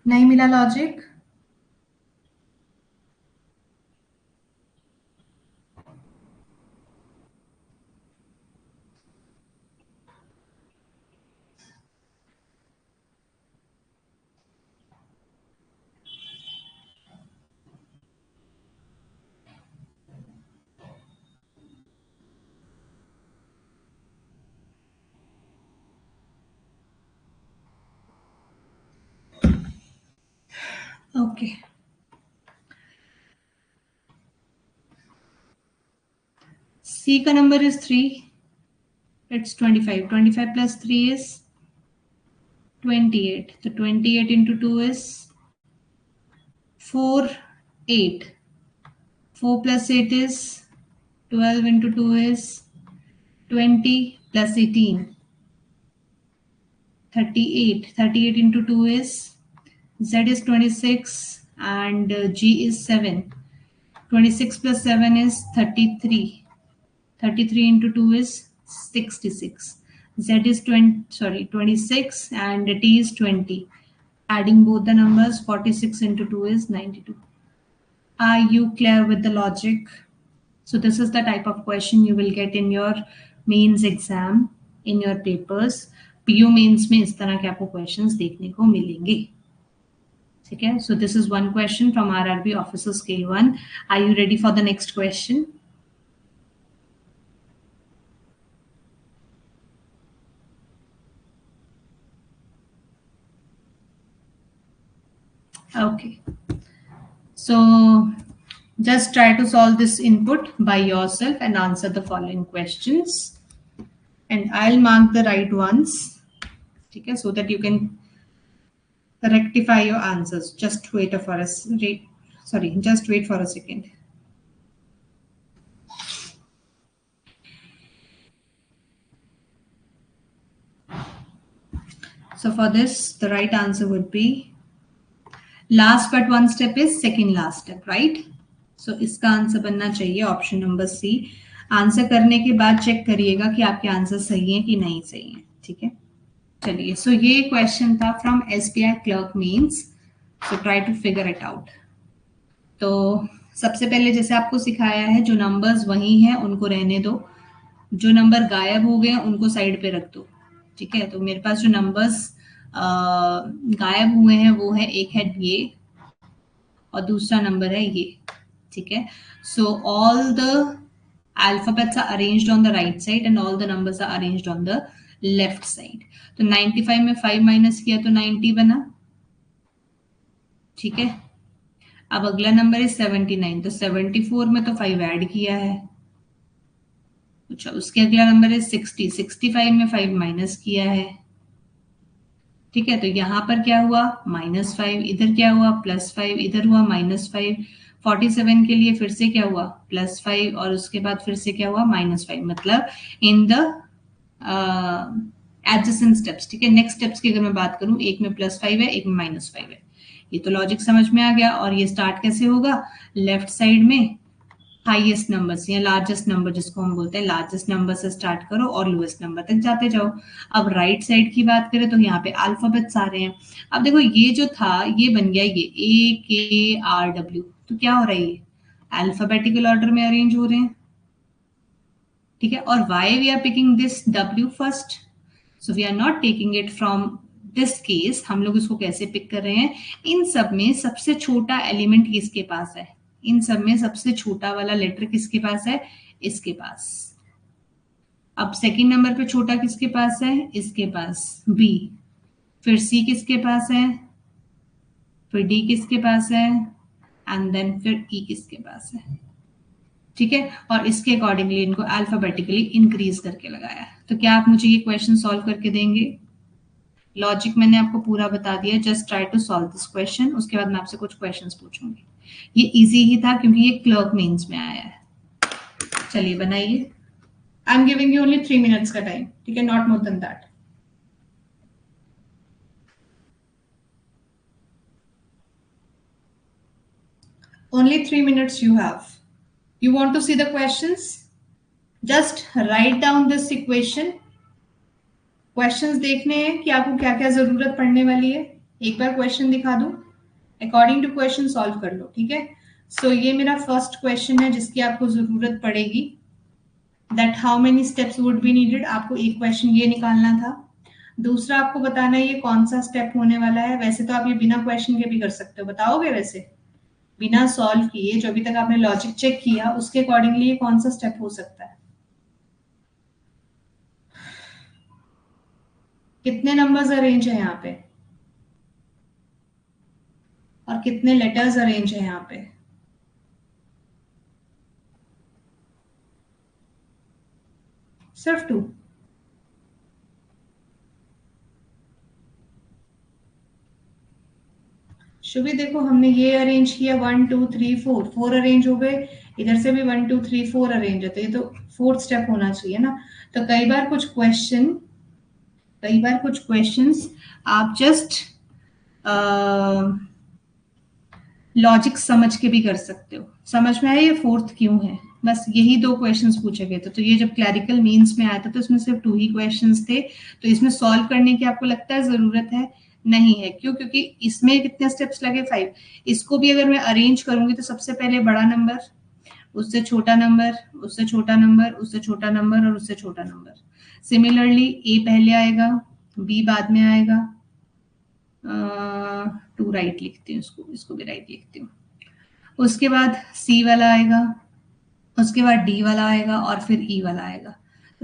नहीं मिला लॉजिक? Okay. C का number is 3. It's 25. 25 plus 3 is 28. So 28 into 2 is 4, 8. 4 plus 8 is 12 into 2 is 20 plus 18. 38. 38 into 2 is Z is 26 and G is 7. 26 plus 7 is 33. 33 into 2 is 66. Z is 26 and T is 20. Adding both the numbers, 46 into 2 is 92. Are you clear with the logic? So this is the type of question you will get in your mains exam, in your papers. PU mains में इस तरह के आपको questions देखने को मिलेंगे. ठीक है? So this is one question from RRB Officers K1. Are you ready for the next question? Okay. So just try to solve this input by yourself and answer the following questions. And I'll mark the right ones. Okay, so that you can rectify your answers. Just wait for us. Just wait for a second. So for this, the right answer would be last but one step is second last step, right? So इसका आंसर बनना चाहिए ऑप्शन नंबर सी. आंसर करने के बाद चेक करिएगा कि आपके आंसर सही है कि नहीं सही है. ठीक है, चलिए. सो ये क्वेश्चन था from SBI clerk mains. So try to figure it out. तो सबसे पहले जैसे आपको सिखाया है, जो नंबर्स वही हैं उनको रहने दो, जो नंबर गायब हो गए उनको साइड पे रख दो. ठीक है, तो मेरे पास जो नंबर्स गायब हुए हैं वो है, एक है ये और दूसरा नंबर है ये. ठीक है, so all the alphabets are arranged on the right side and all the numbers are arranged on the left side. तो 95 में 5 माइनस किया तो 90 बना. ठीक है, अब अगला नंबर है 79, तो 74 में तो 5 ऐड किया है. अच्छा, उसके अगला नंबर है 60, 65 में 5 माइनस किया है. ठीक है, तो यहां पर क्या हुआ, -5, इधर क्या हुआ +5, इधर हुआ -5. 47 के लिए फिर से क्या हुआ +5 और उसके बाद फिर से क्या हुआ -5. मतलब इन द एडजेसेंट स्टेप्स. ठीक है, नेक्स्ट स्टेप्स की अगर मैं बात करूं, एक में +5 है, एक में -5 है. ये तो लॉजिक समझ में आ गया. और ये स्टार्ट कैसे होगा, लेफ्ट साइड में हाईएस्ट नंबर से या लार्जेस्ट नंबर जिसको हम बोलते हैं, लार्जेस्ट नंबर से स्टार्ट करो और लोएस्ट नंबर तक जाते जाओ. अब राइट साइड की बात करें तो यहाँ पे अल्फाबेट्स आ रहे हैं. अब देखो ये जो था ये बन गया ये AKRW. तो क्या हो रहा है, ये अल्फाबेटिकल ऑर्डर में अरेंज हो रहे हैं. ठीक है, और why we are picking this W first, so we are not taking it from this case. हम लोग इसको कैसे पिक कर रहे हैं, इन सब में सबसे छोटा एलिमेंट किसके पास है, इन सब में सबसे छोटा वाला लेटर किसके पास है, इसके पास. अब सेकंड नंबर पे छोटा किसके पास है, इसके पास B. फिर C किसके पास है, फिर D किसके पास है, एंड देन फिर E किसके पास है. ठीक है, और इसके अकॉर्डिंगली इनको अल्फाबेटिकली इंक्रीज करके लगाया. तो क्या आप मुझे ये क्वेश्चन सॉल्व करके देंगे. लॉजिक मैंने आपको पूरा बता दिया, just try to solve this question. उसके बाद मैं आपसे कुछ क्वेश्चंस पूछूंगी. ये इजी ही था क्योंकि ये क्लर्क मीन्स में आया है. चलिए बनाइए. I am giving you only 3 minutes का टाइम. ठीक है, not more than that. Only 3 minutes you have. You want to see the questions? Just write down this equation. Questions देखने हैं कि आपको क्या क्या जरूरत पड़ने वाली है. एक बार क्वेश्चन दिखा दूं, अकॉर्डिंग टू क्वेश्चन सॉल्व कर लो. ठीक है, सो ये मेरा फर्स्ट क्वेश्चन है जिसकी आपको जरूरत पड़ेगी. That how many steps would be needed. आपको एक क्वेश्चन ये निकालना था. दूसरा आपको बताना है ये कौन सा स्टेप होने वाला है. वैसे तो आप ये बिना क्वेश्चन के भी कर सकते हो. बताओगे वैसे बिना सॉल्व किए, जो अभी तक आपने लॉजिक चेक किया उसके अकॉर्डिंगली ये कौन सा स्टेप हो सकता है. कितने नंबर्स अरेंज है यहाँ पे और कितने लेटर्स अरेंज है यहाँ पे. सिर्फ 2. शुभी देखो हमने ये अरेंज किया 1 2 3 4 अरेंज हो गए. इधर से भी 1 2 3 4 अरेंज है, तो ये तो फोर्थ स्टेप होना चाहिए ना. तो कई बार कुछ क्वेश्चंस आप जस्ट लॉजिक समझ के भी कर सकते हो. समझ में आया ये फोर्थ क्यों है. बस यही 2 क्वेश्चंस पूछे गए थे. तो ये जब क्लैरिकल मीन्स में आया था तो इसमें सिर्फ 2 ही क्वेश्चंस थे. तो इसमें सॉल्व करने की आपको लगता है जरूरत है, नहीं है. क्यों, क्योंकि इसमें कितने स्टेप्स लगे 5. इसको भी अगर मैं अरेंज करूंगी तो सबसे पहले बड़ा नंबर, उससे छोटा नंबर, उससे छोटा नंबर, उससे छोटा नंबर और उससे छोटा नंबर. सिमिलरली ए पहले आएगा, बी बाद में आएगा. 2 राइट लिखती हूँ, इसको भी राइट लिखती हूँ. उसके बाद सी वाला आएगा, उसके बाद डी वाला आएगा और फिर ई वाला आएगा.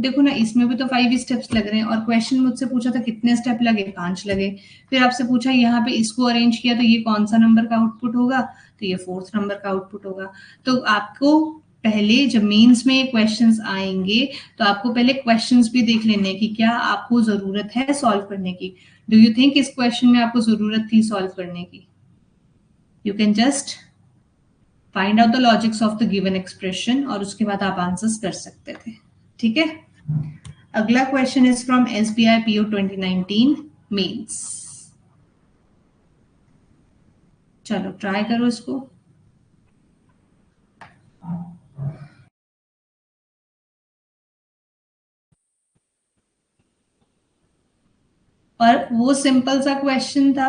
तो देखो ना, इसमें भी तो 5 स्टेप्स लग रहे हैं, और क्वेश्चन मुझसे पूछा था कितने स्टेप लगे, 5 लगे। फिर आपसे पूछा यहाँ पे इसको अरेंज किया तो ये कौन सा नंबर का आउटपुट होगा, तो ये 4th नंबर का आउटपुट होगा। तो आपको पहले जब मेंस में क्वेश्चंस आएंगे तो आपको पहले क्वेश्चंस भी देख लेने कि क्या आपको जरूरत है सॉल्व करने की। डू यू थिंक इस क्वेश्चन में आपको जरूरत थी सॉल्व करने की? You can just find out the logics of the given expression और उसके बाद आप आंसर्स कर सकते थे। ठीक है, अगला question is from SBI PO 2019 mains. चलो ट्राई करो इसको। और वो सिंपल सा क्वेश्चन था,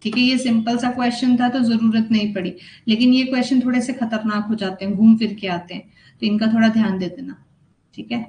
ठीक है, ये सिंपल सा क्वेश्चन था तो जरूरत नहीं पड़ी, लेकिन ये क्वेश्चन थोड़े से खतरनाक हो जाते हैं, घूम फिर के आते हैं, तो इनका थोड़ा ध्यान दे देना। ठीक है,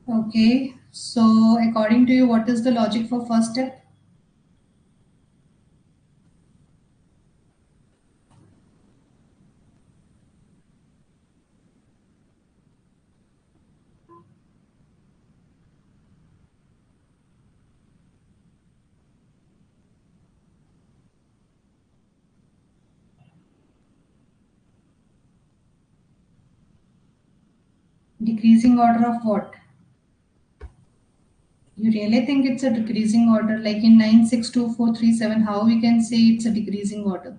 okay, so according to you what is the logic for first step? Decreasing order of what? You really think it's a decreasing order? Like in 9 6 2 4 3 7, how we can say it's a decreasing order?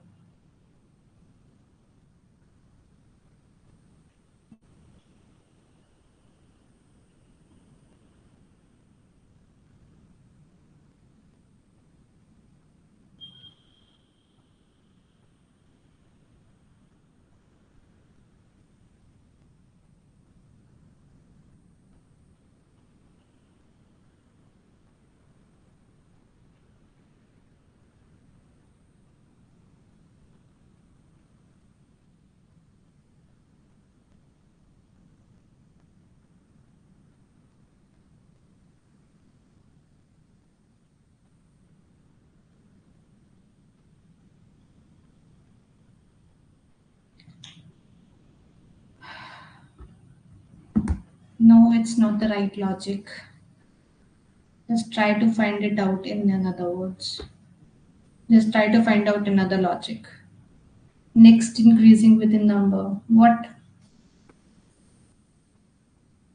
No, it's not the right logic. Just try to find it out in another words. Just try to find out another logic. Next, increasing within number. What?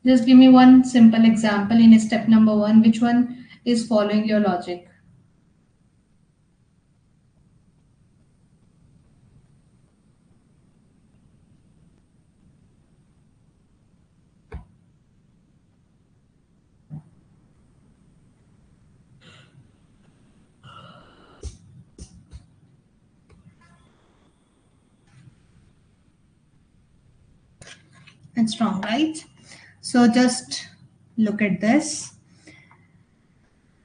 Just give me one simple example in step number 1. Which one is following your logic? It's wrong, right? So just look at this.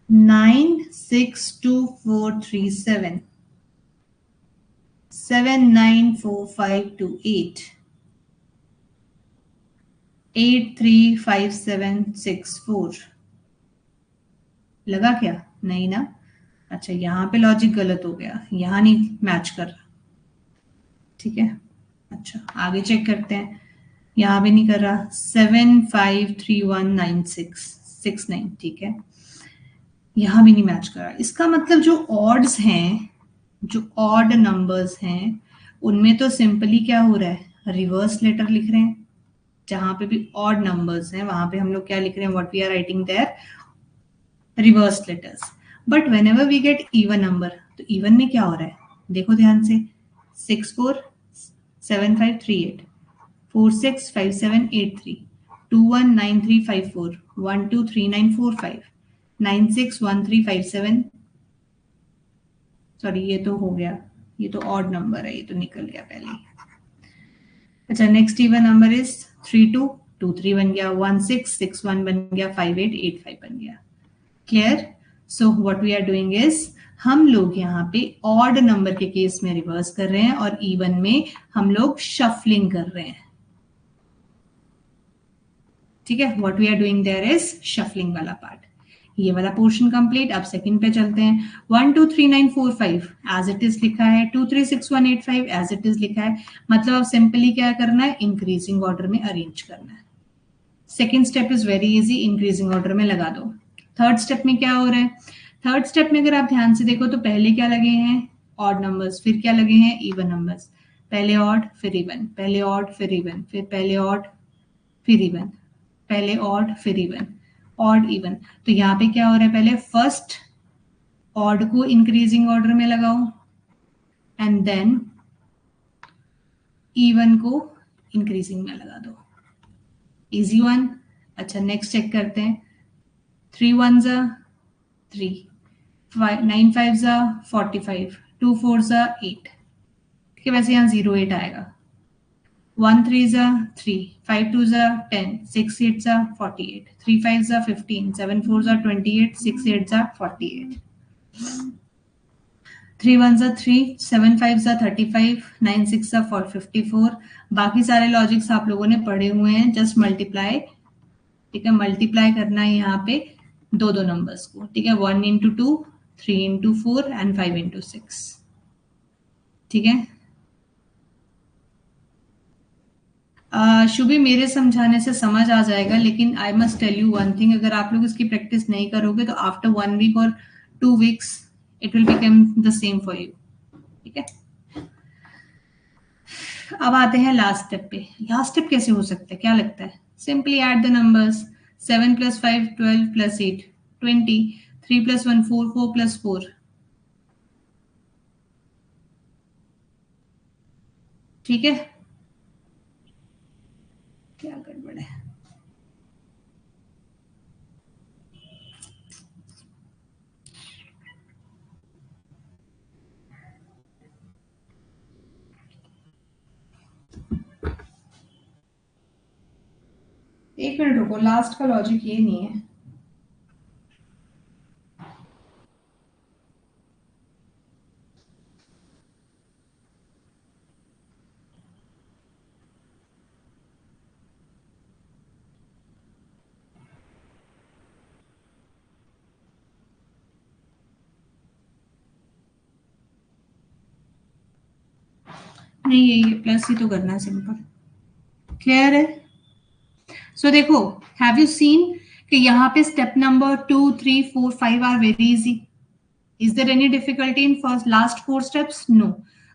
962437, 794528, 835764. लगा क्या? नहीं ना? अच्छा, यहाँ पे लॉजिक गलत हो गया, यहाँ नहीं मैच कर रहा, ठीक है। अच्छा, आगे चेक करते हैं, यहाँ भी नहीं कर रहा। 75319669, ठीक है, यहाँ भी नहीं मैच कर रहा। इसका मतलब जो ऑड्स हैं, जो ऑड नंबर्स हैं, उनमें तो सिंपली क्या हो रहा है, रिवर्स लेटर लिख रहे हैं। जहां पे भी ऑड नंबर्स हैं वहां पे हम लोग क्या लिख रहे हैं, what we are writing there, reverse letters. But whenever we get even number, तो इवन में क्या हो रहा है, देखो ध्यान से, 647538, 465783, 219354, 123945, 961357। सॉरी, ये तो हो गया, ये तो ऑड नंबर है, ये तो निकल गया पहले। अच्छा, नेक्स्ट इवन नंबर इज 3223 बन गया, 1661 बन गया, 5885 बन गया। Clear? So what we are doing is, हम लोग यहाँ पे ऑड नंबर के केस में रिवर्स कर रहे हैं और इवन में हम लोग शफलिंग कर रहे हैं, ठीक है। What we are doing there is shuffling वाला पार्ट। ये वाला पोर्शन कंप्लीट। अब सेकंड पे चलते हैं। 123945 एज इट इज लिखा है, 236185 एज इट इज लिखा है। मतलब अब सिंपली क्या करना है, इंक्रीजिंग ऑर्डर में अरेंज करना है। Second step is very easy, increasing order में लगा दो। थर्ड स्टेप में क्या हो रहा है, थर्ड स्टेप में अगर आप ध्यान से देखो तो पहले क्या लगे हैं, ऑड नंबर्स, फिर क्या लगे हैं, इवन नंबर्स। पहले ऑड फिर इवन, पहले ऑड फिर इवन, फिर पहले ऑड फिर इवन, पहले ऑड फिर इवन, ऑड इवन। तो यहाँ पे क्या हो रहा है, पहले फर्स्ट ऑड को इंक्रीजिंग ऑर्डर में लगाओ एंड देन इवन को इंक्रीजिंग में लगा दो। Easy one. अच्छा, नेक्स्ट चेक करते हैं। 3 1 जा 3, 9 5 जा 45, 2 4 जा 8, ठीक है। वैसे यहाँ 08 आएगा। 1 3 जा 3, 5 2 जा 10, 6 8 जा 48, 3 5 जा 15, 7 4 जा 28, 6 8 जा 48, 3 1 जा 3, 7 5 जा 35, 9 6 जा 54। बाकी सारे लॉजिक्स आप लोगों ने पढ़े हुए हैं, जस्ट मल्टीप्लाई, ठीक है। मल्टीप्लाई करना है यहाँ पे दो दो नंबर्स को, ठीक है। 1 into 2, 3 into 4 एंड 5 into 6, ठीक है। शुभी, मेरे समझाने से समझ आ जाएगा, लेकिन I must tell you one thing, अगर आप लोग इसकी प्रैक्टिस नहीं करोगे तो आफ्टर 1 week और 2 weeks it will become the same for you, ठीक है। अब आते हैं लास्ट स्टेप पे। लास्ट स्टेप कैसे हो सकता है, क्या लगता है? Simply add the numbers. 7 + 5 12 + 8 20, 3 + 1 4, 4 + 4, ठीक है। क्या गड़बड़ है? एक मिनट रुको, लास्ट का लॉजिक ये नहीं है। नहीं, ये प्लस ही तो करना है, सिंपल। क्लियर है? सो देखो, हैव यू सीन कि यहाँ पे step number 2 3 4 5 are very easy. Is there any difficulty in first last 4 steps? No.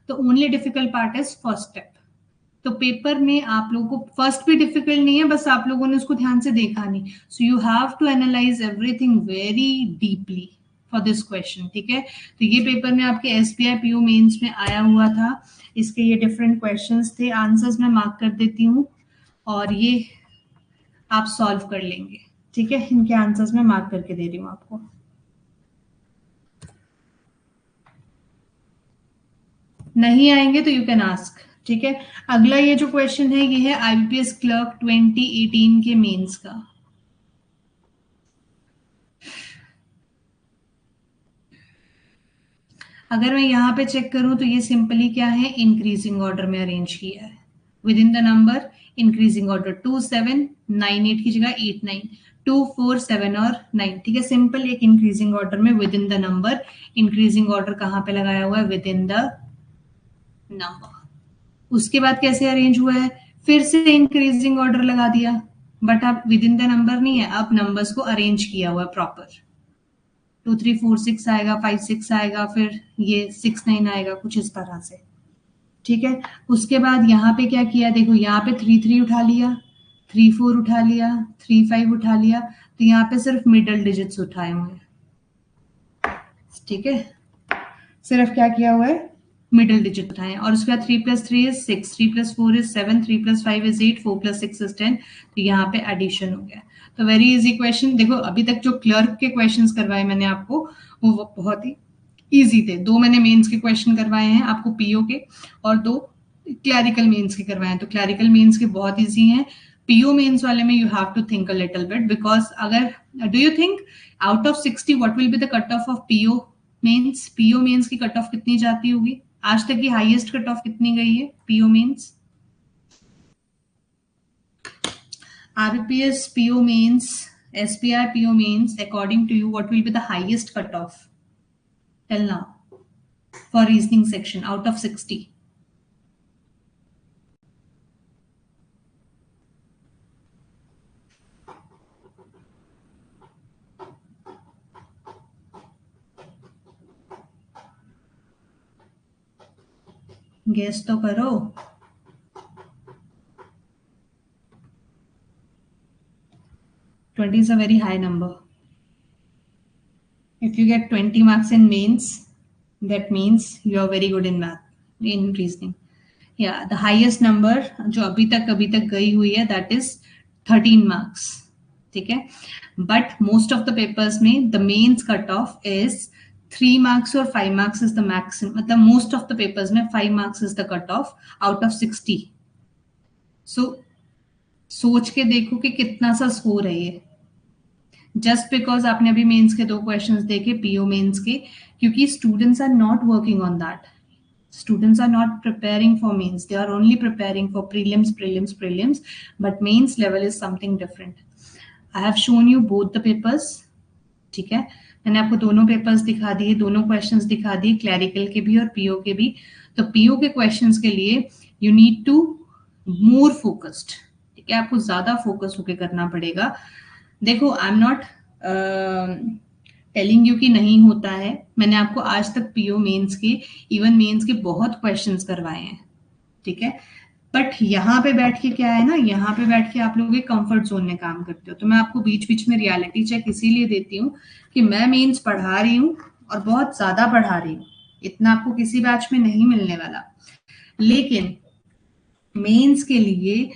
The only difficult part is first step. तो पेपर में आप लोगों को फर्स्ट भी डिफिकल्ट नहीं है, बस आप लोगों ने उसको ध्यान से देखा नहीं। So you have to analyse everything very deeply for this question, ठीक है। तो ये पेपर में आपके एसबीआई पीओ मेंस में आया हुआ था। इसके ये डिफरेंट क्वेश्चंस थे, आंसर्स मैं मार्क कर देती हूँ और ये आप सॉल्व कर लेंगे, ठीक है। इनके आंसर्स मैं मार्क करके दे रही हूँ आपको। नहीं आएंगे तो यू कैन आस्क, ठीक है, अगला ये जो क्वेश्चन है ये है आईबीपीएस क्लर्क 2018 के मेंस का। अगर मैं यहाँ पे चेक करूं तो ये सिंपली क्या है, इंक्रीजिंग ऑर्डर में अरेंज किया है with in the number increasing order 2 7 9 8 की जगह 8 9 2 4 7 और 9। ठीक है, सिंपल एक इंक्रीजिंग ऑर्डर में with in the number, increasing order कहाँ पे लगाया हुआ है, विद इन द नंबर। उसके बाद कैसे अरेंज हुआ है, फिर से इंक्रीजिंग ऑर्डर लगा दिया, बट अब विद इन द नंबर नहीं है, अब नंबर्स को अरेंज किया हुआ है प्रॉपर। 2 3 4 6 आएगा, 5 6 आएगा, फिर ये 6 9 आएगा, कुछ इस तरह से। ठीक है, उसके बाद यहाँ पे क्या किया, देखो यहाँ पे 3 3 उठा लिया, 3 4 उठा लिया, 3 5 उठा लिया, तो यहाँ पे सिर्फ मिडल डिजिट्स उठाए हुए हैं। ठीक है, सिर्फ क्या किया हुआ है, मिडिल डिजिट उठाए, और उसके बाद 3 + 3 = 6, 3 + 4 = 7, 3 + 5 = 8, 4 + 6 = 10। तो यहाँ पे एडिशन हो गया। तो वेरी इजी क्वेश्चन। देखो अभी तक जो क्लर्क के क्वेश्चंस करवाए मैंने आपको वो बहुत ही इजी थे। 2 मैंने मेंस के क्वेश्चन करवाए हैं आपको पीओ के, और 2 क्लैरिकल मेंस के करवाए हैं। तो क्लैरिकल मेंस के बहुत इजी हैं। पीओ मेंस वाले में you have to think a little bit, because अगर do you think out of 60 what will be the cut off PO mains? PO mains की कट ऑफ कितनी जाती होगी? आज तक की हाईएस्ट कट ऑफ कितनी गई है PO mains? RPS PO mains, SBI PO mains, according to you what will be the highest cut off till now for reasoning section out of 60? Guess तो करो। 20 is a very high number. If you get 20 marks in mains, that means you are very good in math, in reasoning. Yeah, the highest number जो अभी तक गई हुई है that is 13 marks. ठीक है, but most of the papers में the mains cut off is 3 marks or 5 marks is the maximum. मतलब most of the papers में 5 marks is the cut off out of 60. So सोच के देखो कि कितना सा स्कोर है ये, जस्ट बिकॉज आपने अभी मेंस के 2 क्वेश्चंस देखे पीओ मेंस के, क्योंकि students are not working on that, students are not preparing for mains, they are only preparing for prelims, but mains level is something different. I have shown you both the papers. ठीक है, मैंने आपको दोनों पेपर्स दिखा दिए, दोनों क्वेश्चंस दिखा दिए, क्लैरिकल के भी और पीओ के भी। तो पीओ के क्वेश्चंस के लिए you need to more focused. ठीक है, आपको ज्यादा फोकस होके करना पड़ेगा। देखो I am not telling you कि नहीं होता है, मैंने आपको आज तक पीओ मेंस के, इवन मेंस के बहुत क्वेश्चंस करवाए हैं। ठीक है, बट यहाँ पे बैठ के क्या है ना, यहाँ पे बैठ के आप लोग एक कंफर्ट जोन में काम करते हो, तो मैं आपको बीच बीच में रियलिटी चेक इसीलिए देती हूँ कि मैं मेंस पढ़ा रही हूँ और बहुत ज्यादा पढ़ा रही हूँ, इतना आपको किसी बैच में नहीं मिलने वाला। लेकिन मेंस के लिए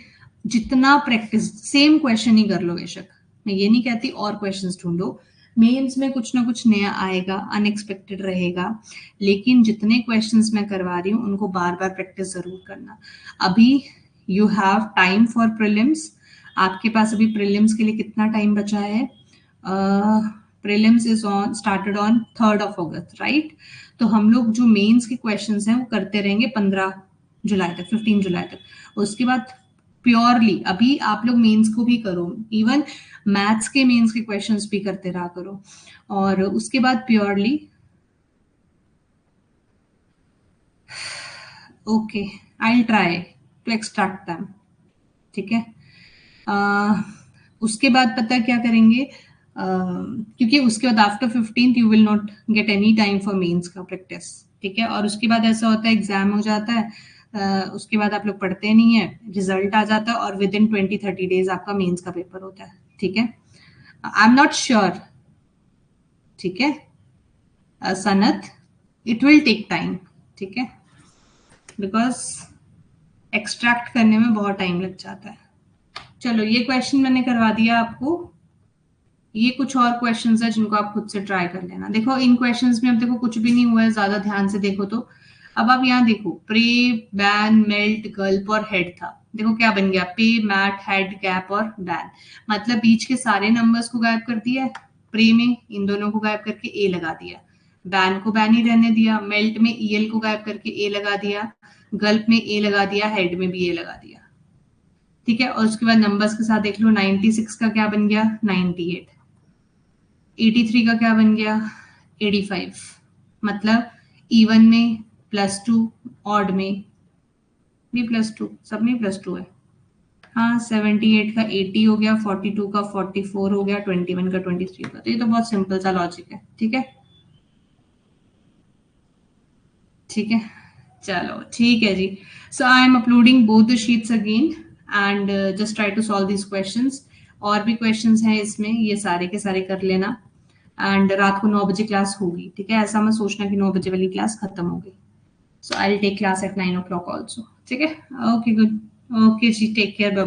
जितना प्रैक्टिस, सेम क्वेश्चन ही कर लो बेशक, मैं ये नहीं कहती और क्वेश्चंस ढूंढो, मेंस में कुछ ना कुछ नया आएगा, अनएक्सपेक्टेड रहेगा, लेकिन जितने क्वेश्चंस मैं करवा रही हूँ उनको बार बार प्रैक्टिस जरूर करना। अभी you have time for prelims, आपके पास अभी प्रीलिम्स के लिए कितना टाइम बचा है? Prelims is on started on 3rd of August, right? तो हम लोग जो मेंस के क्वेश्चंस हैं वो करते रहेंगे 15 जुलाई तक, 15 जुलाई तक। उसके बाद प्योरली अभी आप लोग मेंस को भी करो, इवन मैथ्स के मेंस के क्वेश्चंस भी करते रहा करो, और उसके बाद purely okay I will try to extract them. ठीक है, उसके बाद पता क्या करेंगे, क्योंकि उसके बाद after 15th you will not get any time for mains का प्रैक्टिस। ठीक है, और उसके बाद ऐसा होता है एग्जाम हो जाता है, उसके बाद आप लोग पढ़ते नहीं है, रिजल्ट आ जाता है और विद इन 20-30 डेज आपका मेंस का पेपर होता है। ठीक है, आई एम नॉट श्योर, ठीक है Sanat, it will take time. ठीक है, बिकॉज एक्सट्रैक्ट करने में बहुत टाइम लग जाता है। चलो ये क्वेश्चन मैंने करवा दिया आपको, ये कुछ और क्वेश्चंस है जिनको आप खुद से ट्राई कर लेना। देखो इन क्वेश्चंस में अब देखो कुछ भी नहीं हुआ है, ज्यादा ध्यान से देखो तो अब आप यहाँ देखो, प्रे, बैन, मेल्ट, गल्प और हेड था। देखो क्या बन गया, पे, मैट, हेड, गैप और बैन। मतलब बीच के सारे नंबर्स को गायब कर दिया है। प्रे में इन दोनों को गायब करके ए लगा दिया, बैन को बैन ही रहने दिया, मेल्ट में ईएल को गायब करके ए लगा दिया, गल्प में ए लगा दिया, हेड में भी ए लगा दिया। ठीक है, और उसके बाद नंबर्स के साथ देख लो, 96 का क्या बन गया, 98, 83 का क्या बन गया, 85। मतलब इवन में +2, ऑड में भी +2, सब में +2 है। हाँ, 78 का 80 हो गया, 42 का 44 हो गया, 21 का 23 हो गया। तो ये तो बहुत सिंपल सा लॉजिक है। ठीक है, ठीक है, चलो ठीक है जी। So I am uploading both the sheets again and just try to solve this questions. और भी क्वेश्चंस हैं इसमें, ये सारे के सारे कर लेना। एंड रात को 9 बजे क्लास होगी। ठीक है, ऐसा मत सोचना कि 9 बजे वाली क्लास खत्म हो गई। So I will take class at 9 o'clock also. ठीक है, ओके गुड, ओके जी, टेक केयर, बाय।